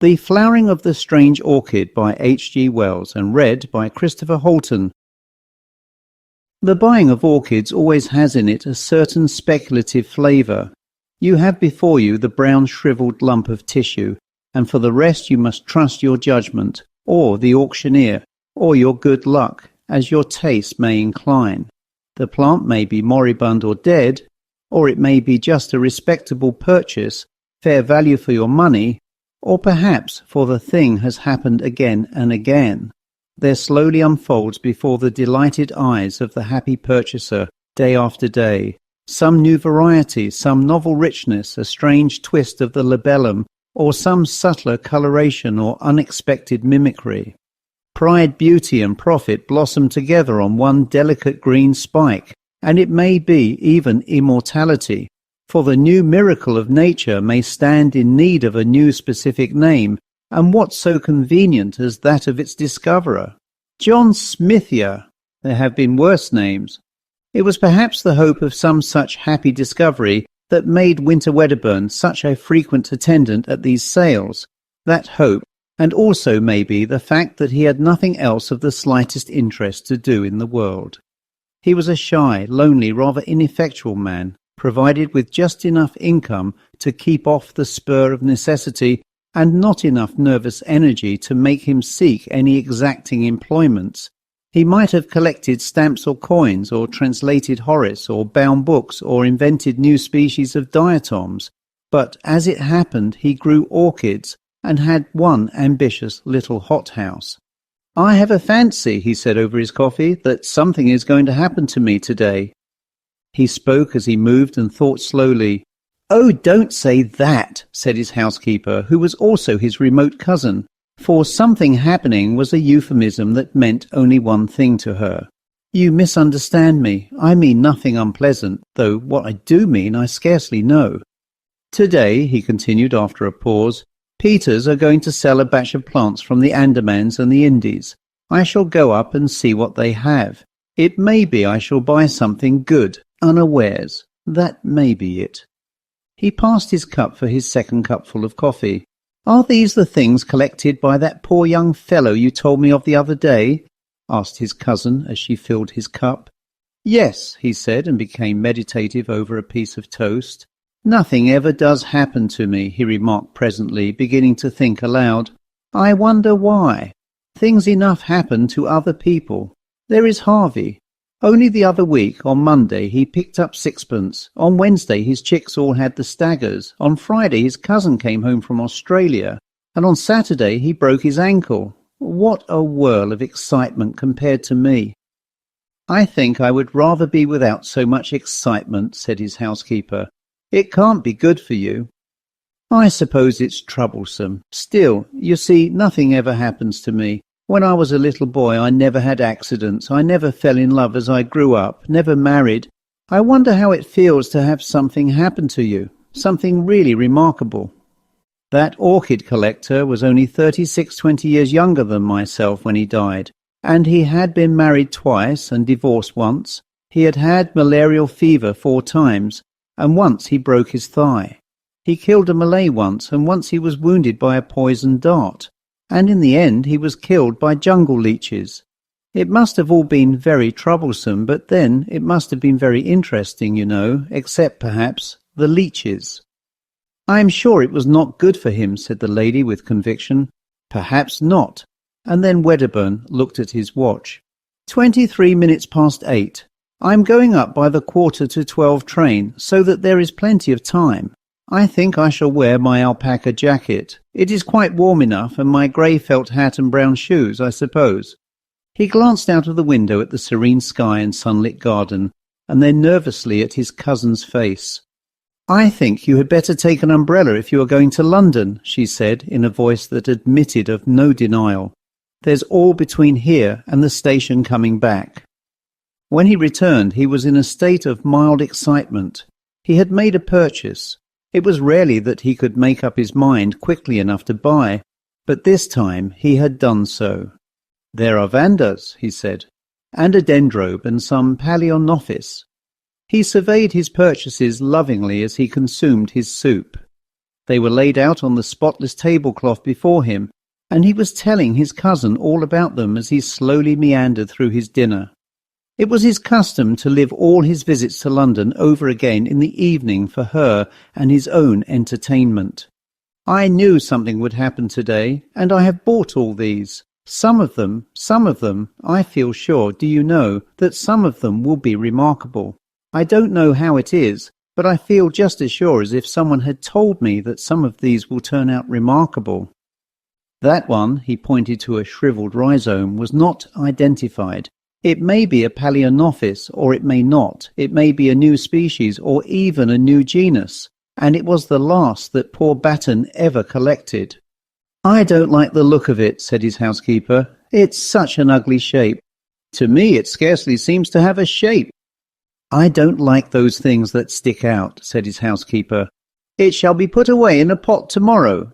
The Flowering of the Strange Orchid by H.G. Wells and read by Christopher Halton. The buying of orchids always has in it a certain speculative flavour. You have before you the brown shriveled lump of tissue, and for the rest you must trust your judgment, or the auctioneer, or your good luck, as your taste may incline. The plant may be moribund or dead, or it may be just a respectable purchase, fair value for your money, or perhaps for the thing has happened again and again. There slowly unfolds before the delighted eyes of the happy purchaser, day after day, some new variety, some novel richness, a strange twist of the labellum, or some subtler coloration or unexpected mimicry. Pride, beauty, and profit blossom together on one delicate green spike, and it may be even immortality, for the new miracle of nature may stand in need of a new specific name, and what so convenient as that of its discoverer? John Smithia. There have been worse names. It was perhaps the hope of some such happy discovery that made Winter-Wedderburn such a frequent attendant at these sales. That hope, and also maybe the fact that he had nothing else of the slightest interest to do in the world. He was a shy, lonely, rather ineffectual man, provided with just enough income to keep off the spur of necessity, and not enough nervous energy to make him seek any exacting employments. He might have collected stamps or coins, or translated Horace, or bound books, or invented new species of diatoms, but as it happened he grew orchids, and had one ambitious little hothouse. "I have a fancy," he said over his coffee, "that something is going to happen to me today." He spoke as he moved and thought slowly. "Oh, don't say that," said his housekeeper, who was also his remote cousin, for something happening was a euphemism that meant only one thing to her. "You misunderstand me. I mean nothing unpleasant, though what I do mean I scarcely know. Today," he continued after a pause, "Peters are going to sell a batch of plants from the Andamans and the Indies. I shall go up and see what they have. It may be I shall buy something good, unawares. That may be it." He passed his cup for his second cupful of coffee. "Are these the things collected by that poor young fellow you told me of the other day?" asked his cousin as she filled his cup. "Yes," he said, and became meditative over a piece of toast. "Nothing ever does happen to me," he remarked presently, beginning to think aloud. "I wonder why. Things enough happen to other people. There is Harvey. Only the other week, on Monday, he picked up sixpence. On Wednesday his chicks all had the staggers. On Friday his cousin came home from Australia. And on Saturday he broke his ankle. What a whirl of excitement compared to me." "I think I would rather be without so much excitement," said his housekeeper. "It can't be good for you." "I suppose it's troublesome. Still, you see, nothing ever happens to me. When I was a little boy I never had accidents, I never fell in love as I grew up, never married. I wonder how it feels to have something happen to you, something really remarkable." That orchid collector was only 20 years younger than myself when he died, and he had been married twice and divorced once. He had had malarial fever 4 times, and once he broke his thigh. He killed a Malay once, and once he was wounded by a poisoned dart. And in the end he was killed by jungle leeches. It must have all been very troublesome, but then it must have been very interesting, you know, except, perhaps, the leeches. "I am sure it was not good for him," said the lady with conviction. "Perhaps not." And then Wedderburn looked at his watch. 23 minutes past 8. "I'm going up by the 11:45 train, so that there is plenty of time. I think I shall wear my alpaca jacket. It is quite warm enough, and my grey felt hat and brown shoes, I suppose." He glanced out of the window at the serene sky and sunlit garden, and then nervously at his cousin's face. "I think you had better take an umbrella if you are going to London," she said, in a voice that admitted of no denial. "There's all between here and the station coming back." When he returned he was in a state of mild excitement. He had made a purchase. It was rarely that he could make up his mind quickly enough to buy, but this time he had done so. "There are vandas," he said, "and a dendrobe and some palaeonophis." He surveyed his purchases lovingly as he consumed his soup. They were laid out on the spotless tablecloth before him, and he was telling his cousin all about them as he slowly meandered through his dinner. It was his custom to live all his visits to London over again in the evening for her and his own entertainment. I knew something would happen today, and I have bought all these. Some of them, I feel sure, do you know, that some of them will be remarkable. I don't know how it is, but I feel just as sure as if someone had told me that some of these will turn out remarkable. That one, he pointed to a shriveled rhizome, was not identified. It may be a Palaeonophis, or it may not. It may be a new species, or even a new genus, and it was the last that poor Batten ever collected. "I don't like the look of it," said his housekeeper. "It's such an ugly shape. To me it scarcely seems to have a shape." "I don't like those things that stick out," said his housekeeper. "It shall be put away in a pot tomorrow."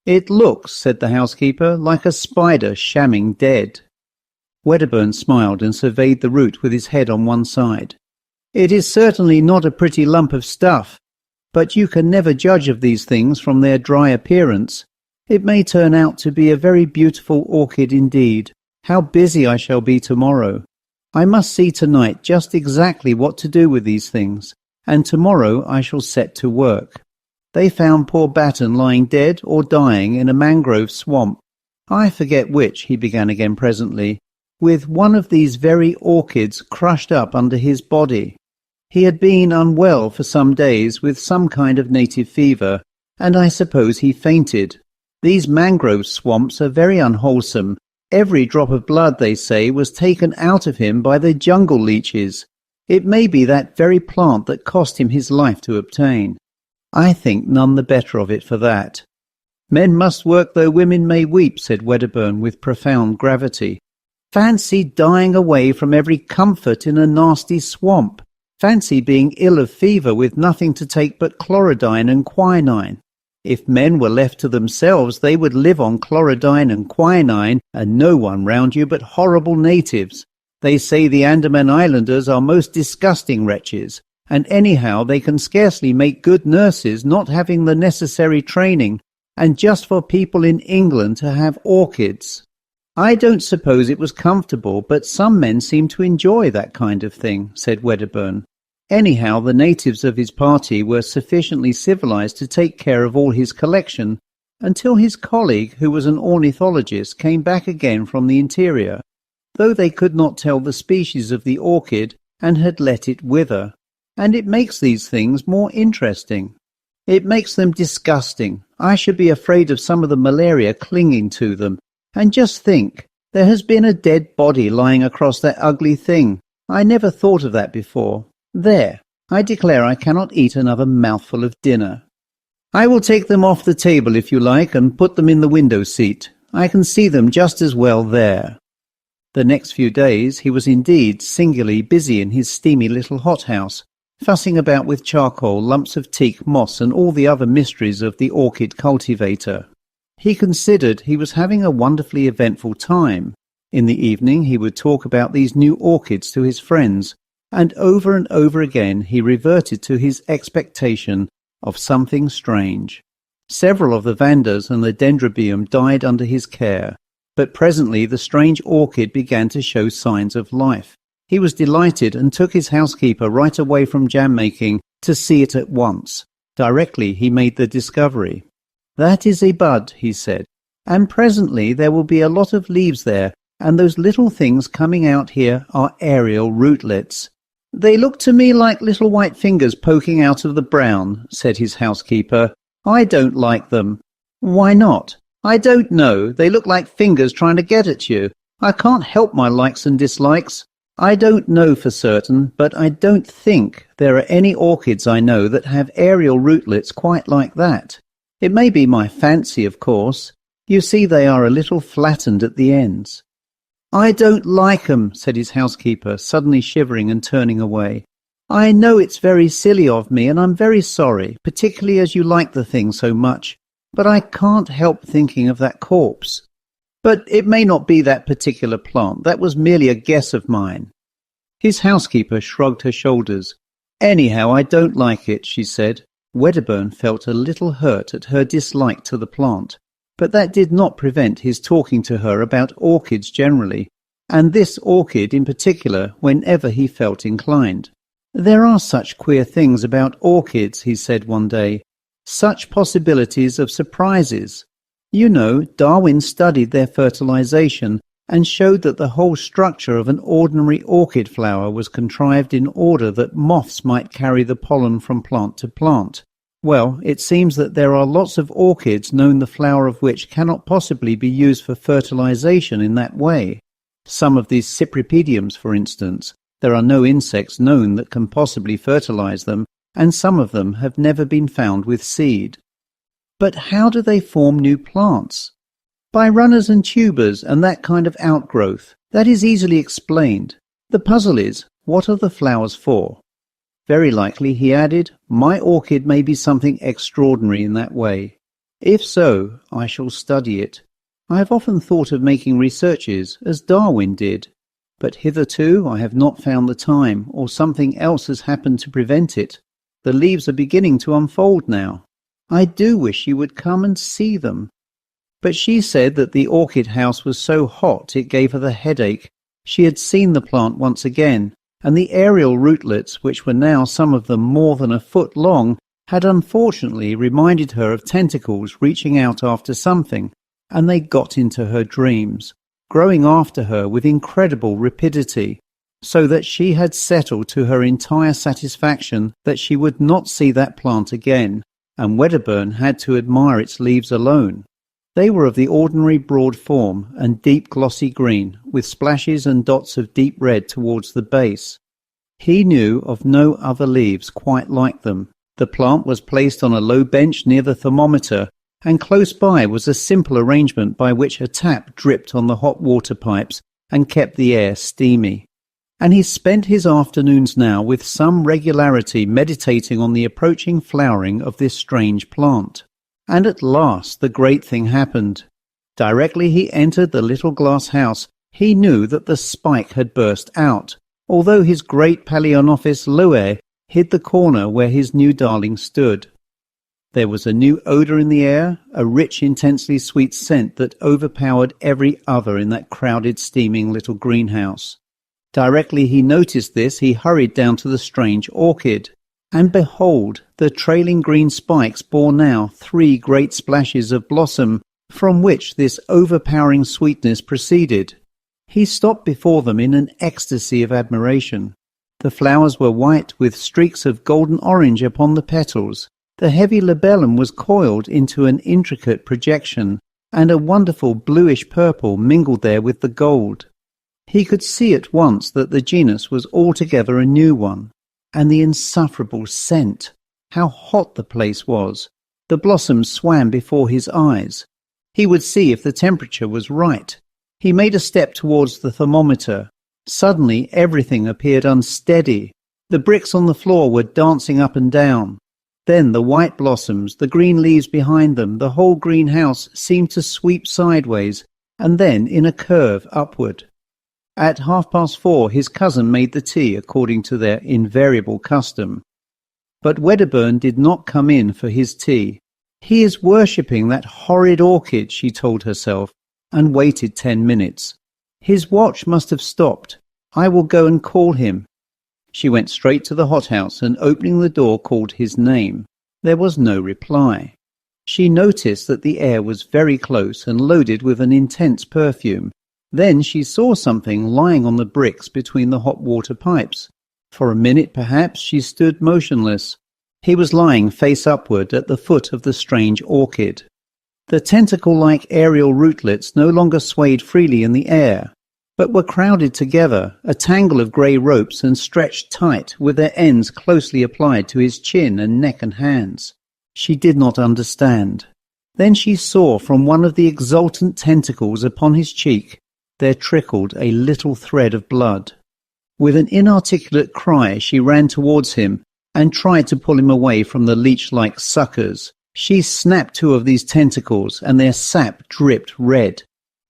"It looks," said the housekeeper, "like a spider shamming dead." Wedderburn smiled and surveyed the root with his head on one side. "It is certainly not a pretty lump of stuff, but you can never judge of these things from their dry appearance. It may turn out to be a very beautiful orchid indeed. How busy I shall be tomorrow. I must see tonight just exactly what to do with these things, and tomorrow I shall set to work." They found poor Batten lying dead or dying in a mangrove swamp. "I forget which," he began again presently, "with one of these very orchids crushed up under his body. He had been unwell for some days with some kind of native fever, and I suppose he fainted. These mangrove swamps are very unwholesome. Every drop of blood, they say, was taken out of him by the jungle leeches. It may be that very plant that cost him his life to obtain. I think none the better of it for that." "Men must work though women may weep," said Wedderburn with profound gravity. "Fancy dying away from every comfort in a nasty swamp. Fancy being ill of fever with nothing to take but chlorodyne and quinine. If men were left to themselves, they would live on chlorodyne and quinine, and no one round you but horrible natives. They say the Andaman Islanders are most disgusting wretches, and anyhow they can scarcely make good nurses, not having the necessary training, and just for people in England to have orchids. I don't suppose it was comfortable, but some men seem to enjoy that kind of thing," said Wedderburn. Anyhow, the natives of his party were sufficiently civilized to take care of all his collection, until his colleague, who was an ornithologist, came back again from the interior, though they could not tell the species of the orchid and had let it wither. And it makes these things more interesting. It makes them disgusting. I should be afraid of some of the malaria clinging to them. And just think, there has been a dead body lying across that ugly thing. I never thought of that before. There, I declare I cannot eat another mouthful of dinner. I will take them off the table if you like and put them in the window seat. I can see them just as well there." The next few days he was indeed singularly busy in his steamy little hothouse, fussing about with charcoal, lumps of teak, moss, and all the other mysteries of the orchid cultivator. He considered he was having a wonderfully eventful time. In the evening he would talk about these new orchids to his friends, and over again he reverted to his expectation of something strange. Several of the vandas and the dendrobium died under his care, but presently the strange orchid began to show signs of life. He was delighted and took his housekeeper right away from jam-making to see it at once. Directly he made the discovery. "That is a bud," he said, "and presently there will be a lot of leaves there, and those little things coming out here are aerial rootlets." "They look to me like little white fingers poking out of the brown," said his housekeeper. "I don't like them." "Why not?" "I don't know. They look like fingers trying to get at you. I can't help my likes and dislikes. I don't know for certain, but I don't think there are any orchids I know that have aerial rootlets quite like that. It may be my fancy, of course. You see they are a little flattened at the ends." "I don't like 'em," said his housekeeper, suddenly shivering and turning away. "I know it's very silly of me, and I'm very sorry, particularly as you like the thing so much, but I can't help thinking of that corpse. But it may not be that particular plant. That was merely a guess of mine." His housekeeper shrugged her shoulders. "Anyhow, I don't like it," she said. Wedderburn felt a little hurt at her dislike to the plant, but that did not prevent his talking to her about orchids generally, and this orchid in particular whenever he felt inclined. "There are such queer things about orchids," he said one day, "such possibilities of surprises. You know, Darwin studied their fertilization and showed that the whole structure of an ordinary orchid flower was contrived in order that moths might carry the pollen from plant to plant. Well, it seems that there are lots of orchids known the flower of which cannot possibly be used for fertilization in that way. Some of these cypripediums, for instance, there are no insects known that can possibly fertilize them, and some of them have never been found with seed. But how do they form new plants? By runners and tubers and that kind of outgrowth. That is easily explained. The puzzle is, what are the flowers for? Very likely, he added, my orchid may be something extraordinary in that way. If so, I shall study it. I have often thought of making researches, as Darwin did, but hitherto I have not found the time, or something else has happened to prevent it. The leaves are beginning to unfold now. I do wish you would come and see them." But she said that the orchid house was so hot it gave her the headache. She had seen the plant once again, and the aerial rootlets, which were now some of them more than a foot long, had unfortunately reminded her of tentacles reaching out after something, and they got into her dreams, growing after her with incredible rapidity, so that she had settled to her entire satisfaction that she would not see that plant again, and Wedderburn had to admire its leaves alone. They were of the ordinary broad form and deep glossy green, with splashes and dots of deep red towards the base. He knew of no other leaves quite like them. The plant was placed on a low bench near the thermometer, and close by was a simple arrangement by which a tap dripped on the hot water pipes and kept the air steamy. And he spent his afternoons now with some regularity meditating on the approaching flowering of this strange plant. And at last the great thing happened. Directly he entered the little glass house, he knew that the spike had burst out, although his great Palaeonophis loae hid the corner where his new darling stood. There was a new odour in the air, a rich, intensely sweet scent that overpowered every other in that crowded, steaming little greenhouse. Directly he noticed this, he hurried down to the strange orchid. And behold, the trailing green spikes bore now 3 great splashes of blossom, from which this overpowering sweetness proceeded. He stopped before them in an ecstasy of admiration. The flowers were white, with streaks of golden orange upon the petals. The heavy labellum was coiled into an intricate projection, and a wonderful bluish purple mingled there with the gold. He could see at once that the genus was altogether a new one. And the insufferable scent! How hot the place was! The blossoms swam before his eyes. He would see if the temperature was right. He made a step towards the thermometer. Suddenly everything appeared unsteady. The bricks on the floor were dancing up and down. Then the white blossoms, the green leaves behind them, the whole greenhouse seemed to sweep sideways, and then in a curve upward. At 4:30 his cousin made the tea according to their invariable custom. But Wedderburn did not come in for his tea. He is worshipping that horrid orchid, she told herself, and waited 10 minutes. His watch must have stopped. I will go and call him. She went straight to the hothouse and opening the door called his name. There was no reply. She noticed that the air was very close and loaded with an intense perfume. Then she saw something lying on the bricks between the hot water pipes. For a minute, perhaps, she stood motionless. He was lying face upward at the foot of the strange orchid. The tentacle-like aerial rootlets no longer swayed freely in the air, but were crowded together, a tangle of grey ropes, and stretched tight, with their ends closely applied to his chin and neck and hands. She did not understand. Then she saw from one of the exultant tentacles upon his cheek there trickled a little thread of blood. With an inarticulate cry she ran towards him and tried to pull him away from the leech-like suckers. She snapped 2 of these tentacles and their sap dripped red.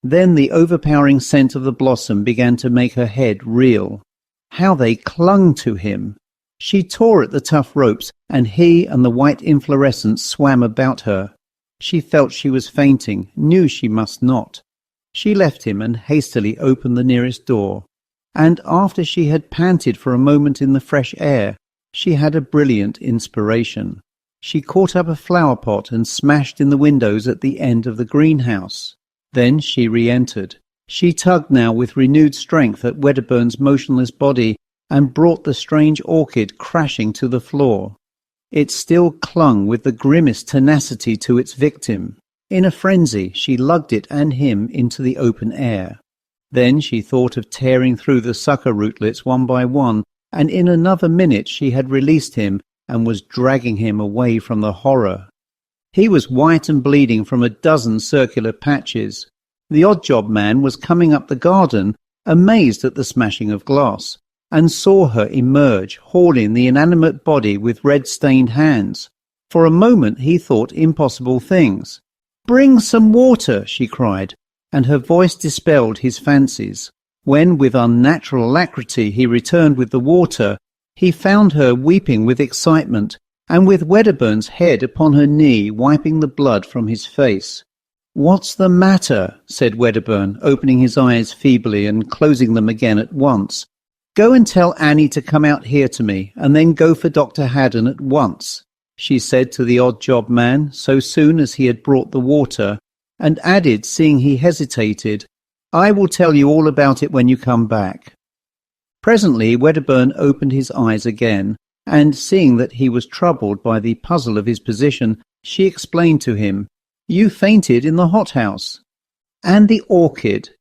Then the overpowering scent of the blossom began to make her head reel. How they clung to him! She tore at the tough ropes, and he and the white inflorescence swam about her. She felt she was fainting, knew she must not. She left him and hastily opened the nearest door. And after she had panted for a moment in the fresh air, she had a brilliant inspiration. She caught up a flower pot and smashed in the windows at the end of the greenhouse. Then she re-entered. She tugged now with renewed strength at Wedderburn's motionless body and brought the strange orchid crashing to the floor. It still clung with the grimmest tenacity to its victim. In a frenzy, she lugged it and him into the open air. Then she thought of tearing through the sucker rootlets one by one, and in another minute she had released him and was dragging him away from the horror. He was white and bleeding from a dozen circular patches. The odd-job man was coming up the garden, amazed at the smashing of glass, and saw her emerge, hauling the inanimate body with red-stained hands. For a moment he thought impossible things. "Bring some water," she cried, and her voice dispelled his fancies. When, with unnatural alacrity, he returned with the water, he found her weeping with excitement, and with Wedderburn's head upon her knee, wiping the blood from his face. "What's the matter?" said Wedderburn, opening his eyes feebly and closing them again at once. "Go and tell Annie to come out here to me, and then go for Dr. Haddon at once," she said to the odd-job man so soon as he had brought the water, and added, seeing he hesitated, "I will tell you all about it when you come back." Presently Wedderburn opened his eyes again, and seeing that he was troubled by the puzzle of his position, she explained to him, "You fainted in the hothouse." "And the orchid."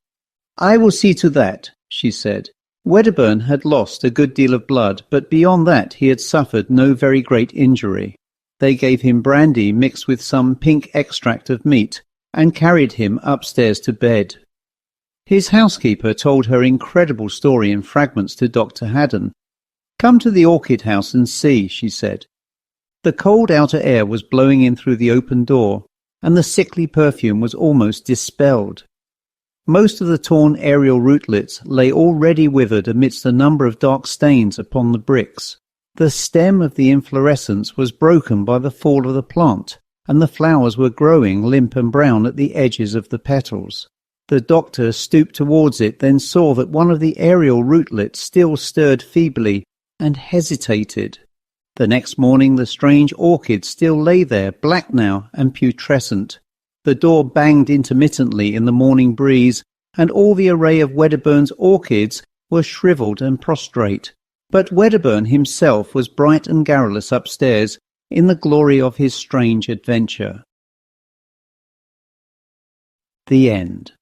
"I will see to that," she said. Wedderburn had lost a good deal of blood, but beyond that he had suffered no very great injury. They gave him brandy mixed with some pink extract of meat, and carried him upstairs to bed. His housekeeper told her incredible story in fragments to Dr. Haddon. "Come to the orchid house and see," she said. The cold outer air was blowing in through the open door, and the sickly perfume was almost dispelled. Most of the torn aerial rootlets lay already withered amidst a number of dark stains upon the bricks. The stem of the inflorescence was broken by the fall of the plant, and the flowers were growing limp and brown at the edges of the petals. The doctor stooped towards it, then saw that one of the aerial rootlets still stirred feebly and hesitated. The next morning the strange orchid still lay there, black now and putrescent. The door banged intermittently in the morning breeze, and all the array of Wedderburn's orchids were shriveled and prostrate. But Wedderburn himself was bright and garrulous upstairs in the glory of his strange adventure. The end.